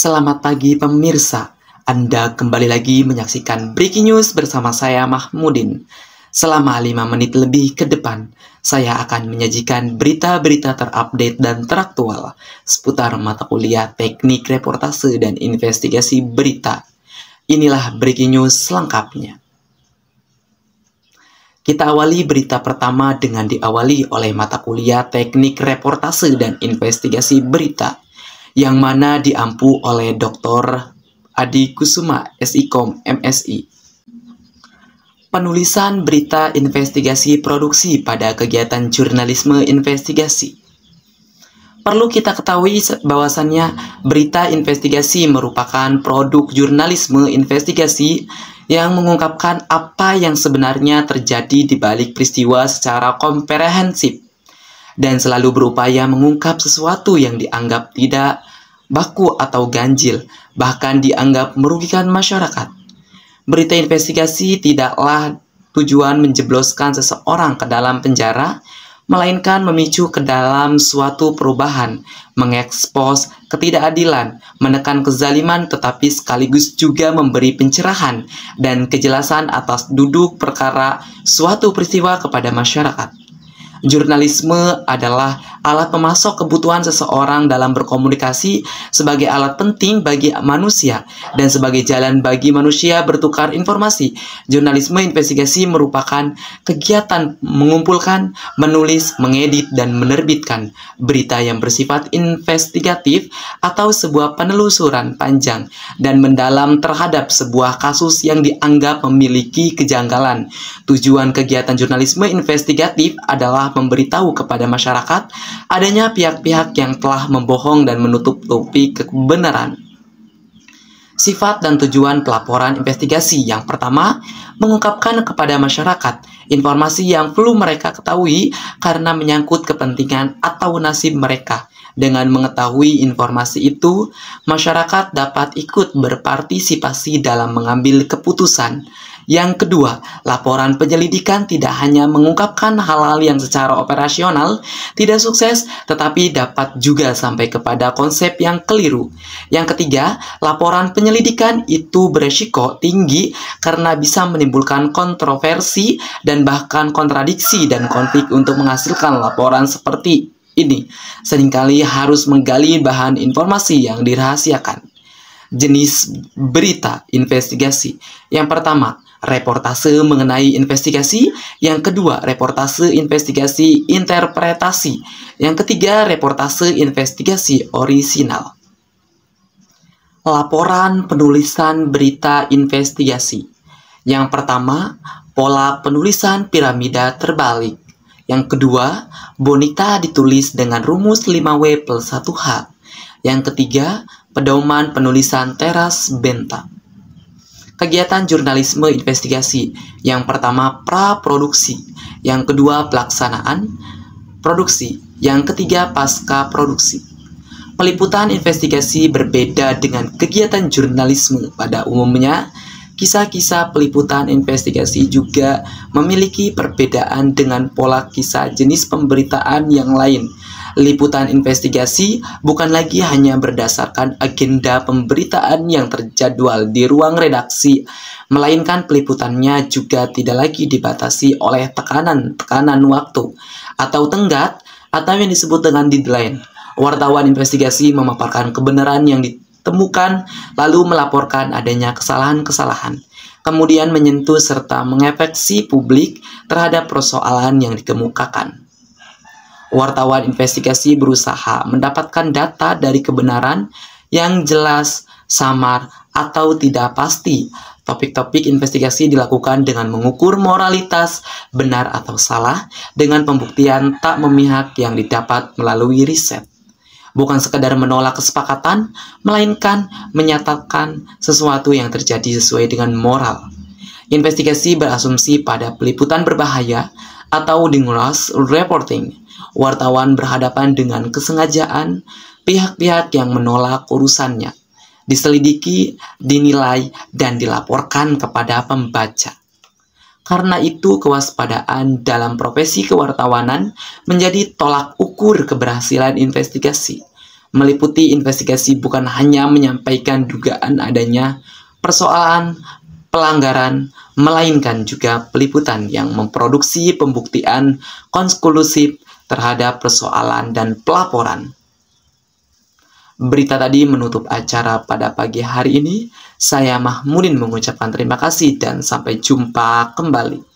Selamat pagi pemirsa, Anda kembali lagi menyaksikan Breaking News bersama saya Mahmudin. Selama 5 menit lebih ke depan, saya akan menyajikan berita-berita terupdate dan teraktual seputar mata kuliah teknik reportase dan investigasi berita. Inilah Breaking News selengkapnya. Kita awali berita pertama dengan diawali oleh mata kuliah teknik reportase dan investigasi berita, yang mana diampu oleh Dr. Adi Kusuma, SIKOM, MSI. Penulisan berita investigasi produksi pada kegiatan jurnalisme investigasi. Perlu kita ketahui bahwasannya berita investigasi merupakan produk jurnalisme investigasi yang mengungkapkan apa yang sebenarnya terjadi di balik peristiwa secara komprehensif dan selalu berupaya mengungkap sesuatu yang dianggap tidak baku atau ganjil, bahkan dianggap merugikan masyarakat. Berita investigasi tidaklah tujuan menjebloskan seseorang ke dalam penjara, melainkan memicu ke dalam suatu perubahan, mengekspos ketidakadilan, menekan kezaliman, tetapi sekaligus juga memberi pencerahan dan kejelasan atas duduk perkara suatu peristiwa kepada masyarakat. Jurnalisme adalah alat pemasok kebutuhan seseorang dalam berkomunikasi sebagai alat penting bagi manusia dan sebagai jalan bagi manusia bertukar informasi. Jurnalisme investigasi merupakan kegiatan mengumpulkan, menulis, mengedit, dan menerbitkan berita yang bersifat investigatif atau sebuah penelusuran panjang dan mendalam terhadap sebuah kasus yang dianggap memiliki kejanggalan. Tujuan kegiatan jurnalisme investigatif adalah memberitahu kepada masyarakat adanya pihak-pihak yang telah membohong dan menutup-tutupi kebenaran. Sifat dan tujuan pelaporan investigasi. Yang pertama, mengungkapkan kepada masyarakat informasi yang perlu mereka ketahui karena menyangkut kepentingan atau nasib mereka. Dengan mengetahui informasi itu, masyarakat dapat ikut berpartisipasi dalam mengambil keputusan. Yang kedua, laporan penyelidikan tidak hanya mengungkapkan hal-hal yang secara operasional tidak sukses, tetapi dapat juga sampai kepada konsep yang keliru. Yang ketiga, laporan penyelidikan itu beresiko tinggi karena bisa menimbulkan kontroversi dan bahkan kontradiksi dan konflik. Untuk menghasilkan laporan seperti ini, seringkali harus menggali bahan informasi yang dirahasiakan. Jenis berita investigasi. Yang pertama, reportase mengenai investigasi. Yang kedua, reportase investigasi interpretasi. Yang ketiga, reportase investigasi orisinal. Laporan penulisan berita investigasi. Yang pertama, pola penulisan piramida terbalik. Yang kedua, bonita ditulis dengan rumus 5W plus 1H. Yang ketiga, pedoman penulisan teras bentang. Kegiatan jurnalisme investigasi. Yang pertama, praproduksi. Yang kedua, pelaksanaan produksi. Yang ketiga, pasca produksi. Peliputan investigasi berbeda dengan kegiatan jurnalisme. Pada umumnya, kisah-kisah peliputan investigasi juga memiliki perbedaan dengan pola kisah jenis pemberitaan yang lain. Liputan investigasi bukan lagi hanya berdasarkan agenda pemberitaan yang terjadwal di ruang redaksi, melainkan peliputannya juga tidak lagi dibatasi oleh tekanan waktu atau tenggat atau yang disebut dengan deadline. Wartawan investigasi memaparkan kebenaran yang ditemukan lalu melaporkan adanya kesalahan-kesalahan, kemudian menyentuh serta mengefeksi publik terhadap persoalan yang dikemukakan. Wartawan investigasi berusaha mendapatkan data dari kebenaran yang jelas, samar, atau tidak pasti. Topik-topik investigasi dilakukan dengan mengukur moralitas benar atau salah dengan pembuktian tak memihak yang didapat melalui riset. Bukan sekadar menolak kesepakatan, melainkan menyatakan sesuatu yang terjadi sesuai dengan moral. Investigasi berasumsi pada peliputan berbahaya atau dangerous reporting. Wartawan berhadapan dengan kesengajaan pihak-pihak yang menolak urusannya, diselidiki, dinilai, dan dilaporkan kepada pembaca. Karena itu, kewaspadaan dalam profesi kewartawanan menjadi tolak ukur keberhasilan investigasi. Meliputi investigasi bukan hanya menyampaikan dugaan adanya persoalan pelanggaran, melainkan juga peliputan yang memproduksi pembuktian konklusif terhadap persoalan dan pelaporan. Berita tadi menutup acara pada pagi hari ini. Saya Mahmudin mengucapkan terima kasih dan sampai jumpa kembali.